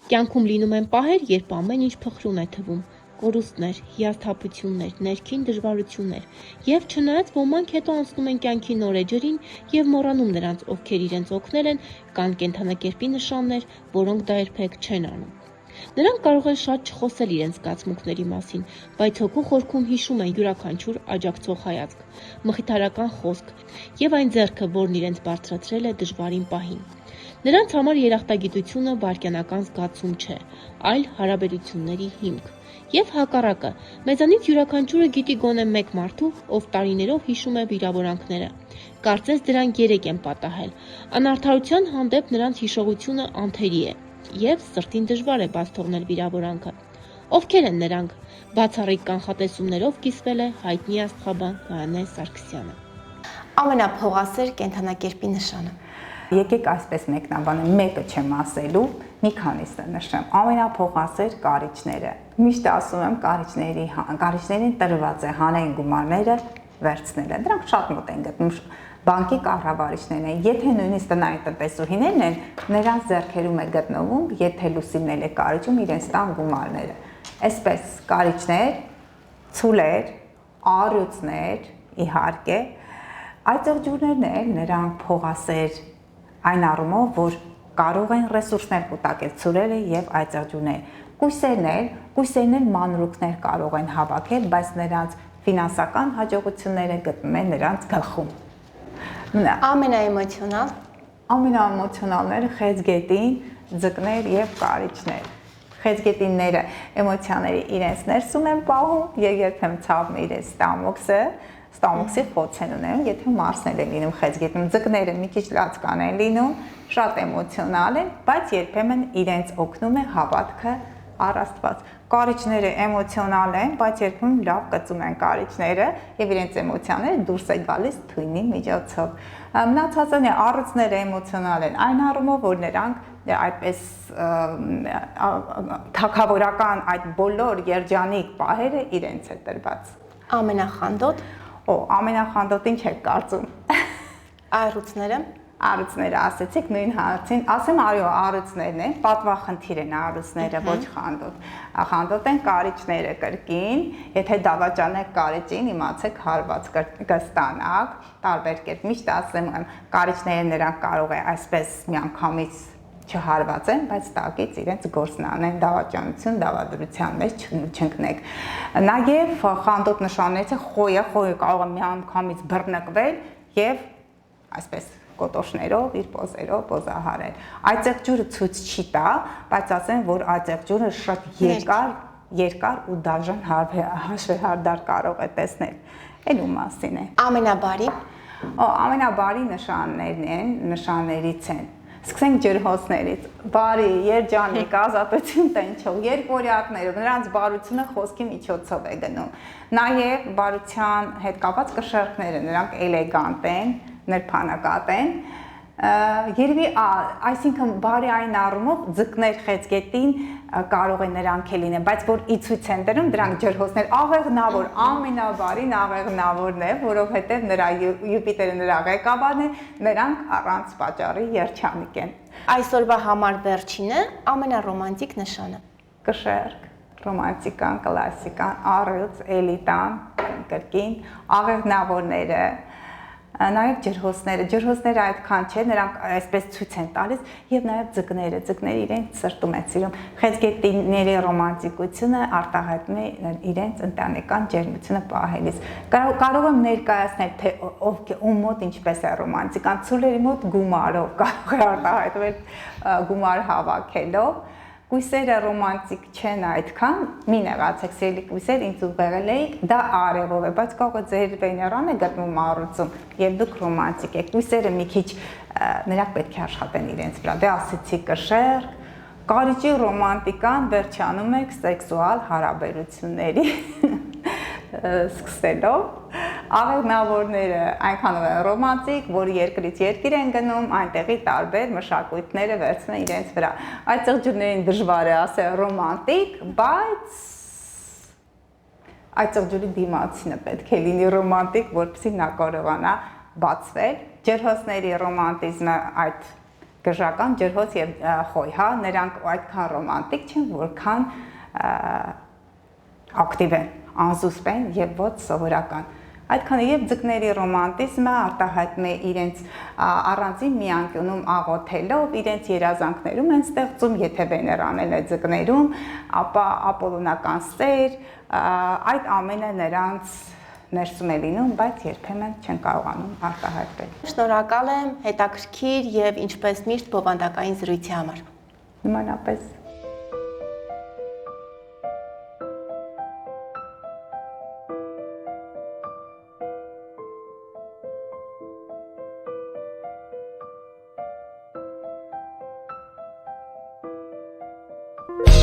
Կյանքում լինում են պահեր, երբ ամեն ինչ փխրուն է թվում, կորուստներ, հիասթափություններ, ներքին դժվարություններ, և չնայած ոմանք հետո անցնում են կյանքի նոր էջերին և մոռանում նրանց, ովքեր իրենց օգնել են, կան կենդանակերպի նշաններ, որոնք դա երբեք չեն անում։ Նրանք կարող են շատ չխոսել իրենց զգացմունքների մասին, բայց հոգու խորքում հիշում են յուրաքանչյուր աջակցող հայացք, մխիթարական խոսք և այն ձեռքը, որն իրենց բարձրացրել է դժվարին պահին։ Նրանց համար երախտագիտությունը վայրկյանական զգացում չէ, այլ հարաբերությունների հիմք։ Եվ հակառակը, մեզանից յուրաքանչյուրը գիտի գոնե մեկ մարդու, ով տարիներով հիշում է վիրավորանքները։ Կարծես դրանք երեք են պատահել։ Անարդարության հանդեպ նրանց հիշողությունը անթերի է, և սրտին դժվար է բաց թողնել վիրավորանքը։ Ովքեր են նրանք։ Բացառիկ կանխատեսումներով կիսվել է հայտնի աստղաբան Գայանե Սարգսյանը։ Ամենափողասեր կենդանակերպի նշանը։ Եկեք այսպես մեկնաբանեմ, մեկը չեմ ասելու, մի քանիսը նշեմ։ Ամենափողասեր կարիճները։ Միշտ ասում եմ, կարիճներին տրված է հանրային գումարները վերցնելը։ Դրանք շատ մոտ են գտնում բանկի կառավարիչներն են։ Եթե նույնիսկ տնային տնտեսուհիներն են, նրանց ձեռքերում է գտնվում, եթե լուսինն է կարիճում իրենց տան գումարները։ Այսպես կարիճներ, ցուլեր, առյուծներ, իհարկե, այծեղջյուրներն են, նրանք փողասեր այն առումով, որ կարող են ռեսուրսներ կուտակել ցուրերը եւ այծեղջյուրները։ Կույսերն էլ մանրուքներ կարող են հավաքել, բայց նրանց ֆինանսական հաջողությունները գտնում են նրանց գլխում։ Ամենաէմոցիոնալները խեցգետին, ձկներ եւ կարիճներ։ Խեցգետինները էմոցիաների իրենց ներսում են պահում եւ երբեմն ցավում է իրենց ստամոքսի խոց են ունենում, եթե մարսնել են լինում խեցգետում։ Ձկները մի քիչ լացկան են լինում, շատ էմոցիոնալ են, բայց երբեմն իրենց օգնում է հավատքը առ Աստված։ Կարիճները էմոցիոնալ են, բայց երբեմն լավ կծում են կարիճները եւ իրենց էմոցիաները դուրս է գալիս թույնի միջոցով։ Մնացածը առյուծները էմոցիոնալ են այն առումով, որ նրանք այդպես թագավորական այդ բոլոր երջանիկ պահերը իրենց է տրված։ Ամենախանդոտ։ Ամենախանդոտ ինչ եք կարծում։ Առյուծները ասեցիք նույն հարցին, ասեմ այո, առյուծներն են, պատվախնդիր են առյուծները, ոչ խանդոտ։ Խանդոտ են կարիճները կրկին, եթե դավաճանեք կարիճին, իմացեք հարված կստանաք, տարբեր կերպ։ Միշտ ասեմ, կարիճները նրանք կարող է այսպես միանգամից չհարվածեն, բայց տակից իրենց գործն անեն, դավաճանություն, դավադրության մեջ չընկնեք։ Նաև խանդոտ նշաններից խոյը կարող է միանգամից բռնկվել եւ այսպես կոտոշներով, իր պոզերով պոզահարել։ Այծեղջյուրը ցույց չի տա, բայց ասեմ, որ այծեղջյուրը շատ երկար ու դաժան հաշվեհարդար կարող է տեսնել։ Էլ ու մասին է։ Ամենաբարի նշաններից են։ Սկսենք ջրհոսներից։ Բարի, երջանիկ, ազատություն տենչող, երկվորյակները, նրանց բարությունը խոսքի միջոցով է գնում։ Նաև բարության հետ կապված կշեռքները, նրանք էլեգանտ են, նրբանակատ են։ Երևի, այսինքն բարի այն առումով ձկներ խեցգետին կարող են նրանք էլ լինեն, բայց որ ի ցույց են դրում դրանք ջրհոսներ, աղեղնավոր, ամենաբարին աղեղնավորն է, որովհետև նրա Յուպիտերը նրա ղեկավարն է, նրանք առանց պատճառի երջանիկ են։ Այսօրվա համար վերջինը ամենառոմանտիկ նշանը։ Կշեռք, ռոմանտիկան, կլասիկան, առյուծ, էլիտան, կրկին, աղեղնավորները, նաև ջրհոսները այդքան չէ, նրանք այսպես ցույց են տալիս եւ նաև ձկները իրենց սրտում են սիրում։ Խեցգետինների ռոմանտիկությունը արտահայտում է իրենց ընտանեկան ջերմությունը պահելիս։ Կարող եմ ներկայացնել, թե ում մոտ ինչպես է ռոմանտիկան, ցուլերի մոտ գումարով կարող է արտահայտվել գումար հավաքելով։ Կույսերը ռոմանտիկ չեն այդքան, մի նեղացեք սիրելի կույսեր, ինձ ուղեղել էիք, դա արևով է, բայց կարող է ձեր Վեներան է գտնվում առյուծում եւ դուք ռոմանտիկ եք։ Կույսերը մի քիչ նրանք պետք է աշխատեն իրենց վրա։ Դե ասեցի կշեռք, կարիճի ռոմանտիկան վերջանում եք սեքսուալ հարաբերությունների սկսելով։ Աղեղնավորները այնքանով են ռոմանտիկ, որ երկրից երկիր են գնում, այնտեղի տարբեր մշակույթները վերցնում են իրենց վրա։ Այծեղջյուրներին դժվար է ասել ռոմանտիկ, բայց այծեղջյուրի դիմացինը պետք է լինի ռոմանտիկ, որպեսզի նա կարողանա բացվել։ Ջրհոսների ռոմանտիզմը այդ գժական ջրհոս եւ խոյ, հա, նրանք այդքան ռոմանտիկ չեն, որքան ակտիվ են, անզուսպ են եւ ոչ սովորական։ Այդքանը եւ ձկների ռոմանտիզմը արտահայտում է իրենց առանձին մի անկյունում աղոթելով, իրենց երազանքներում են ստեղծում, եթե Վեներանել է ձկներում, ապա ապոլոնական սեր, այդ ամենը նրանց ներսում է լինում, բայց երբեմն չեն կարողանում արտահայտվել։ Շնորհակալ եմ հետաքրքիր եւ ինչպես միշտ բովանդակային զրույցի համար։ Նմանապես Thank